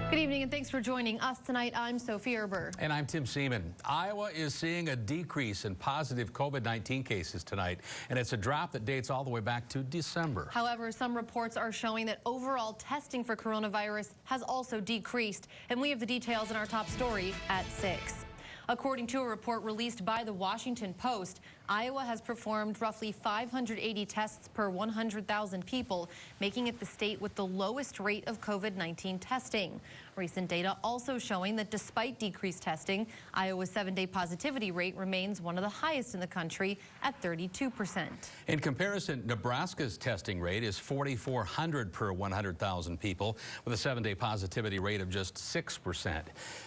Good evening and thanks for joining us tonight. I'm Sophie Erber. And I'm Tim Seaman. Iowa is seeing a decrease in positive COVID-19 cases tonight, and it's a drop that dates all the way back to December. However, some reports are showing that overall testing for coronavirus has also decreased, and we have the details in our top story at 6. According to a report released by the Washington Post, Iowa has performed roughly 580 tests per 100,000 people, making it the state with the lowest rate of COVID-19 testing. Recent data also showing that despite decreased testing, Iowa's 7-day positivity rate remains one of the highest in the country at 32%. In comparison, Nebraska's testing rate is 4,400 per 100,000 people, with a 7-day positivity rate of just 6%.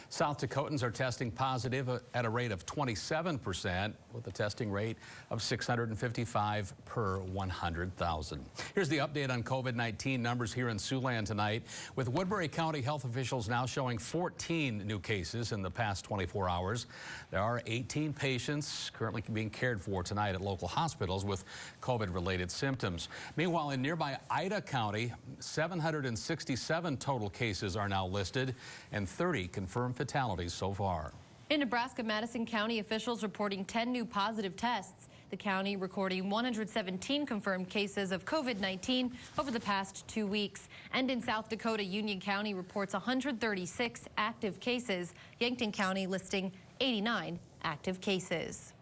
South Dakotans are testing positive at a rate of 27%, with a testing rate of 655 per 100,000. Here's the update on COVID-19 numbers here in Siouxland tonight, with Woodbury County health officials now showing 14 new cases in the past 24 hours. There are 18 patients currently being cared for tonight at local hospitals with COVID-related symptoms. Meanwhile, in nearby Ida County, 767 total cases are now listed and 30 confirmed fatalities so far. In Nebraska, Madison County officials reporting 10 new positive tests. The county recording 117 confirmed cases of COVID-19 over the past 2 weeks. And in South Dakota, Union County reports 136 active cases. Yankton County listing 89 active cases.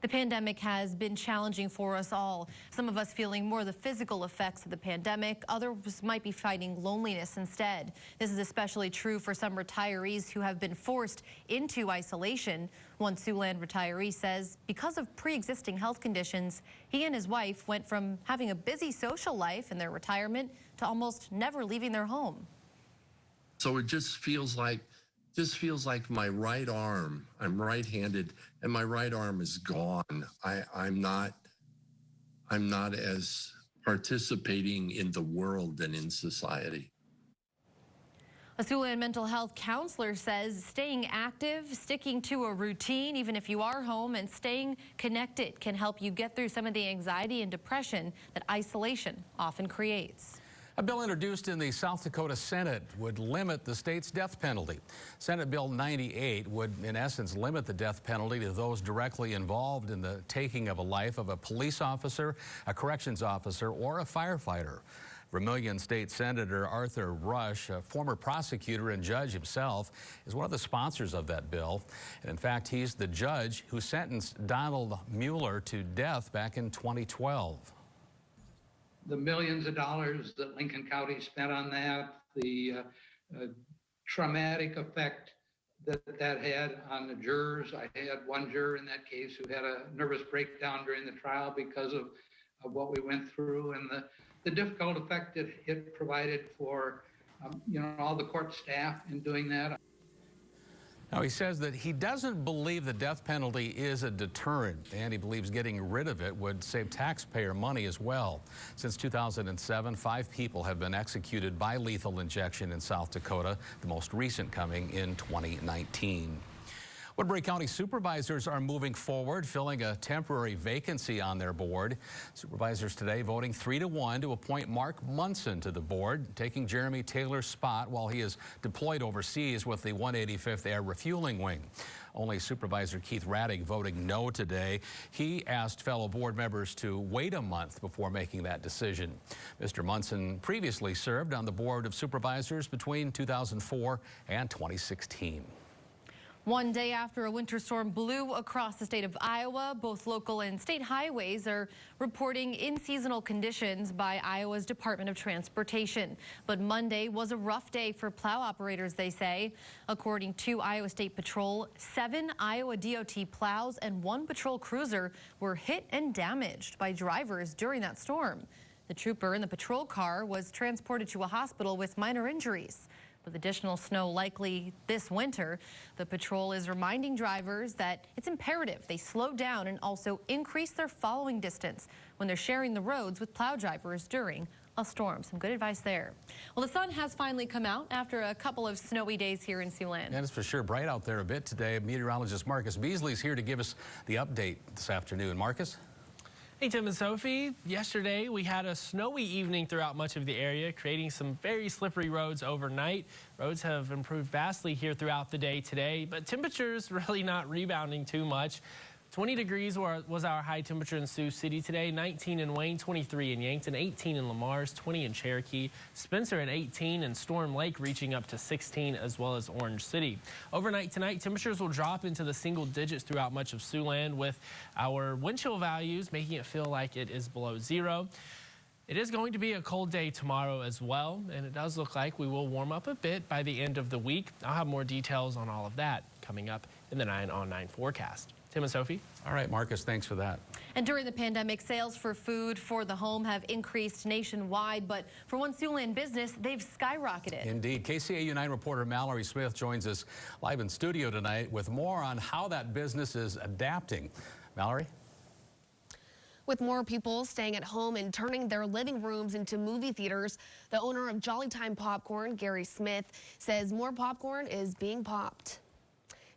The pandemic has been challenging for us all. Some of us feeling more of the physical effects of the pandemic. Others might be fighting loneliness instead. This is especially true for some retirees who have been forced into isolation. One Siouxland retiree says because of pre-existing health conditions, he and his wife went from having a busy social life in their retirement to almost never leaving their home. So it just feels like my right arm, I'm right-handed, and my right arm is gone. I'm not as participating in the world and in society. A Siouxland mental health counselor says staying active, sticking to a routine, even if you are home, and staying connected can help you get through some of the anxiety and depression that isolation often creates. A bill introduced in the South Dakota Senate would limit the state's death penalty. Senate Bill 98 would, in essence, limit the death penalty to those directly involved in the taking of a life of a police officer, a corrections officer, or a firefighter. Vermilion State Senator Arthur Rush, a former prosecutor and judge himself, is one of the sponsors of that bill. And in fact, he's the judge who sentenced Donald Mueller to death back in 2012. The millions of dollars that Lincoln County spent on that, the traumatic effect that had on the jurors. I had one juror in that case who had a nervous breakdown during the trial because of what we went through, and the difficult effect that it provided for all the court staff in doing that. Now, he says that he doesn't believe the death penalty is a deterrent, and he believes getting rid of it would save taxpayer money as well. Since 2007, 5 people have been executed by lethal injection in South Dakota, the most recent coming in 2019. Woodbury County supervisors are moving forward, filling a temporary vacancy on their board. Supervisors today voting 3-1 to appoint Mark Munson to the board, taking Jeremy Taylor's spot while he is deployed overseas with the 185th Air Refueling Wing. Only Supervisor Keith Raddick voting no today. He asked fellow board members to wait a month before making that decision. Mr. Munson previously served on the Board of Supervisors between 2004 and 2016. One day after a winter storm blew across the state of Iowa, both local and state highways are reporting in-seasonal conditions by Iowa's Department of Transportation. But Monday was a rough day for plow operators, they say. According to Iowa State Patrol, 7 Iowa DOT plows and 1 patrol cruiser were hit and damaged by drivers during that storm. The trooper in the patrol car was transported to a hospital with minor injuries. With additional snow likely this winter, the patrol is reminding drivers that it's imperative they slow down and also increase their following distance when they're sharing the roads with plow drivers during a storm. Some good advice there. Well, the sun has finally come out after a couple of snowy days here in Siouxland. And it's for sure bright out there a bit today. Meteorologist Marcus Beasley is here to give us the update this afternoon. Marcus? Hey, Tim and Sophie. Yesterday, we had a snowy evening throughout much of the area, creating some very slippery roads overnight. Roads have improved vastly here throughout the day today, but temperatures really not rebounding too much. 20 degrees was our high temperature in Sioux City today, 19 in Wayne, 23 in Yankton, 18 in Lamar's, 20 in Cherokee, Spencer at 18, and Storm Lake reaching up to 16, as well as Orange City. Overnight tonight, temperatures will drop into the single digits throughout much of Siouxland, with our wind chill values making it feel like it is below zero. It is going to be a cold day tomorrow as well, and it does look like we will warm up a bit by the end of the week. I'll have more details on all of that coming up in the 9 on 9 forecast. Tim and Sophie. All right, Marcus, thanks for that. And during the pandemic, sales for food for the home have increased nationwide, but for one Siouxland business, they've skyrocketed. Indeed. KCAU 9 reporter Mallory Smith joins us live in studio tonight with more on how that business is adapting. Mallory? With more people staying at home and turning their living rooms into movie theaters, the owner of Jolly Time Popcorn, Gary Smith, says more popcorn is being popped.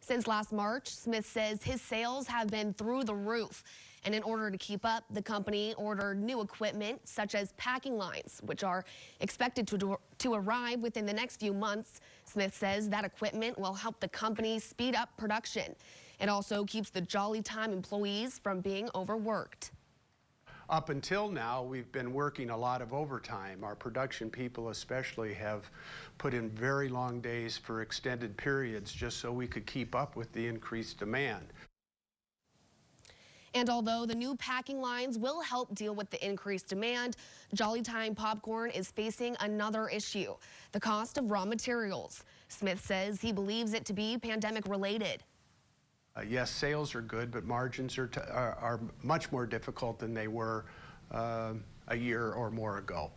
Since last March, Smith says his sales have been through the roof. And in order to keep up, the company ordered new equipment such as packing lines, which are expected to arrive within the next few months. Smith says that equipment will help the company speed up production. It also keeps the Jolly Time employees from being overworked. Up until now, we've been working a lot of overtime. Our production people especially have put in very long days for extended periods just so we could keep up with the increased demand. And although the new packing lines will help deal with the increased demand, Jolly Time Popcorn is facing another issue: the cost of raw materials. Smith says he believes it to be pandemic related. Yes, sales are good, but margins are much more difficult than they were a year or more ago.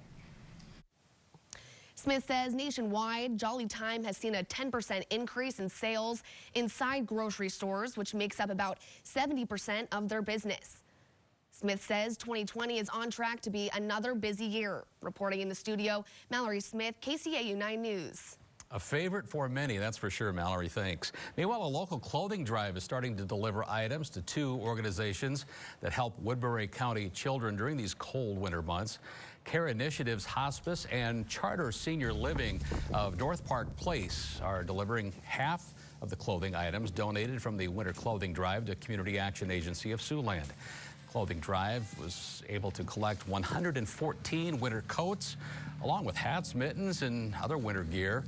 Smith says nationwide, Jolly Time has seen a 10% increase in sales inside grocery stores, which makes up about 70% of their business. Smith says 2020 is on track to be another busy year. Reporting in the studio, Mallory Smith, KCAU 9 News. A favorite for many, that's for sure, Mallory, thanks. Meanwhile, a local clothing drive is starting to deliver items to two organizations that help Woodbury County children during these cold winter months. Care Initiatives Hospice and Charter Senior Living of North Park Place are delivering half of the clothing items donated from the Winter Clothing Drive to Community Action Agency of Siouxland. Clothing Drive was able to collect 114 winter coats, along with hats, mittens, and other winter gear.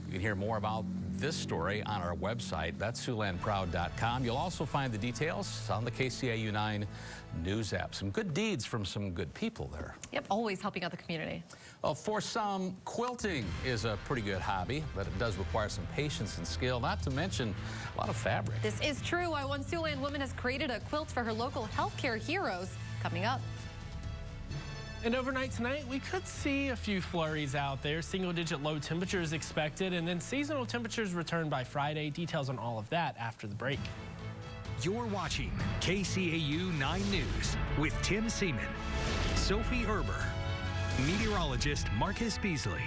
You can hear more about this story on our website. That's SiouxlandProud.com. You'll also find the details on the KCAU 9 News app. Some good deeds from some good people there. Yep, always helping out the community. Well, for some, quilting is a pretty good hobby, but it does require some patience and skill, not to mention a lot of fabric. This is true. Why one Siouxland woman has created a quilt for her local healthcare heroes. Coming up. And overnight tonight, we could see a few flurries out there. Single-digit low temperatures expected, and then seasonal temperatures return by Friday. Details on all of that after the break. You're watching KCAU 9 News with Tim Seaman, Sophie Erber, meteorologist Marcus Beasley,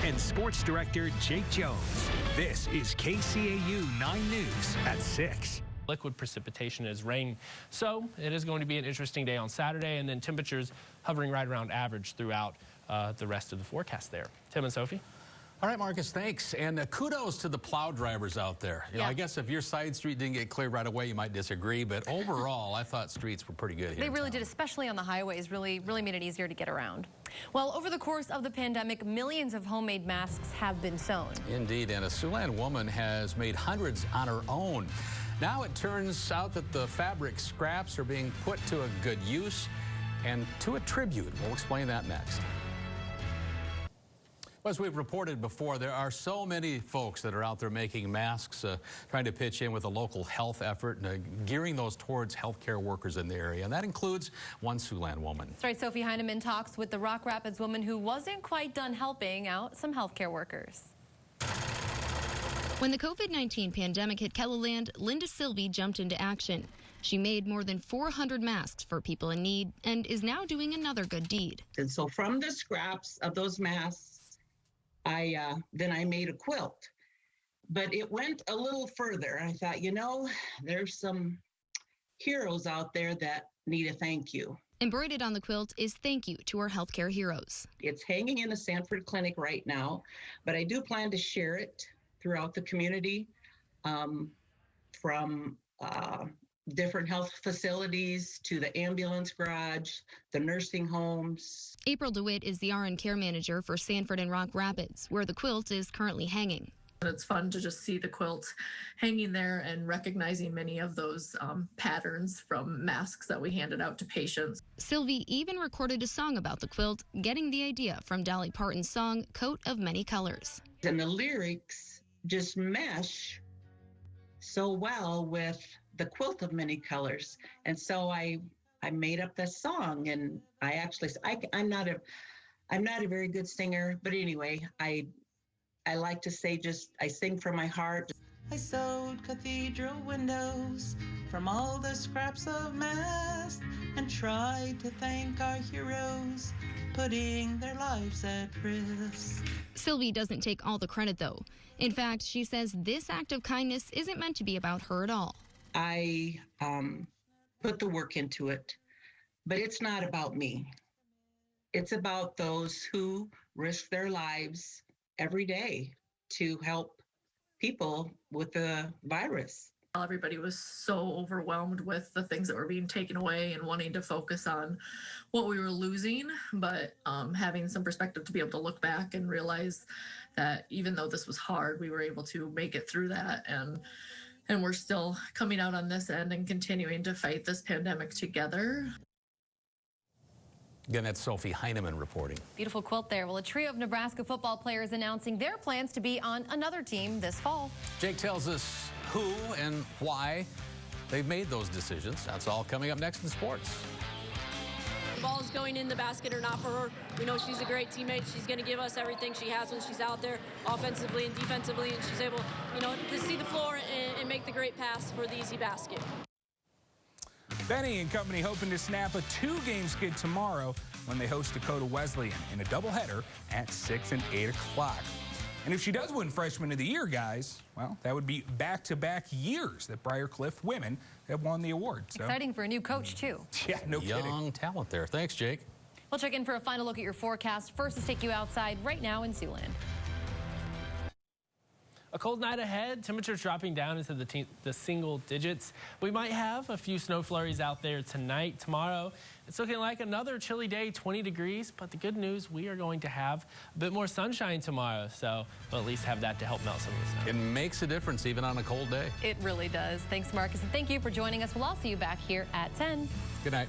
and sports director Jake Jones. This is KCAU 9 News at 6. Liquid precipitation is rain, so it is going to be an interesting day on Saturday, and then temperatures hovering right around average throughout the rest of the forecast there. Tim and Sophie. All right, Marcus, thanks. And kudos to the plow drivers out there. You know, I guess if your side street didn't get cleared right away, you might disagree, but overall, I thought streets were pretty good here. They really did, especially on the highways, really made it easier to get around. Well, over the course of the pandemic, millions of homemade masks have been sewn. Indeed, and a Siouxland woman has made hundreds on her own. Now it turns out that the fabric scraps are being put to a good use and to a tribute. We'll explain that next. As we've reported before, there are so many folks that are out there making masks, trying to pitch in with a local health effort and gearing those towards healthcare workers in the area. And that includes one Siouxland woman. That's right. Sophie Heineman talks with the Rock Rapids woman who wasn't quite done helping out some healthcare workers. When the COVID-19 pandemic hit Kellyland, Linda Sylvie jumped into action. She made more than 400 masks for people in need and is now doing another good deed. And so from the scraps of those masks, then I made a quilt. But it went a little further. I thought, you know, there's some heroes out there that need a thank you. Embroidered on the quilt is thank you to our healthcare heroes. It's hanging in the Sanford Clinic right now, but I do plan to share it throughout the community, from different health facilities to the ambulance garage, the nursing homes. April DeWitt is the RN care manager for Sanford and Rock Rapids, where the quilt is currently hanging. It's fun to just see the quilt hanging there and recognizing many of those patterns from masks that we handed out to patients. Sylvie even recorded a song about the quilt, getting the idea from Dolly Parton's song, Coat of Many Colors. And the lyrics just mesh so well with the quilt of many colors. And so I made up this song, and I'm not a very good singer, but anyway, I like to say I sing from my heart. I sewed cathedral windows from all the scraps of mast and tried to thank our heroes, putting their lives at risk. Sylvie doesn't take all the credit, though. In fact, she says this act of kindness isn't meant to be about her at all. I put the work into it, but it's not about me. It's about those who risk their lives every day to help people with the virus. Everybody was so overwhelmed with the things that were being taken away and wanting to focus on what we were losing, but having some perspective to be able to look back and realize that even though this was hard, we were able to make it through that, and we're still coming out on this end and continuing to fight this pandemic together. Again, that's Sophie Heineman reporting. Beautiful quilt there. Well, a trio of Nebraska football players announcing their plans to be on another team this fall. Jake tells us who and why they've made those decisions. That's all coming up next in sports. The ball's going in the basket or not for her. We know she's a great teammate. She's going to give us everything she has when she's out there, offensively and defensively, and she's able, to see the floor and make the great pass for the easy basket. Benny and company hoping to snap a two-game skid tomorrow when they host Dakota Wesleyan in a doubleheader at 6 and 8 o'clock. And if she does win Freshman of the Year, guys, well, that would be back-to-back years that Briarcliff women have won the award. So. Exciting for a new coach, too. Yeah, no kidding. Young talent there. Thanks, Jake. We'll check in for a final look at your forecast. First, let's take you outside right now in Siouxland. A cold night ahead, temperatures dropping down into the single digits. We might have a few snow flurries out there tonight. Tomorrow, it's looking like another chilly day, 20 degrees. But the good news, we are going to have a bit more sunshine tomorrow. So we'll at least have that to help melt some of the snow. It makes a difference even on a cold day. It really does. Thanks, Marcus. And thank you for joining us. We'll all see you back here at 10. Good night.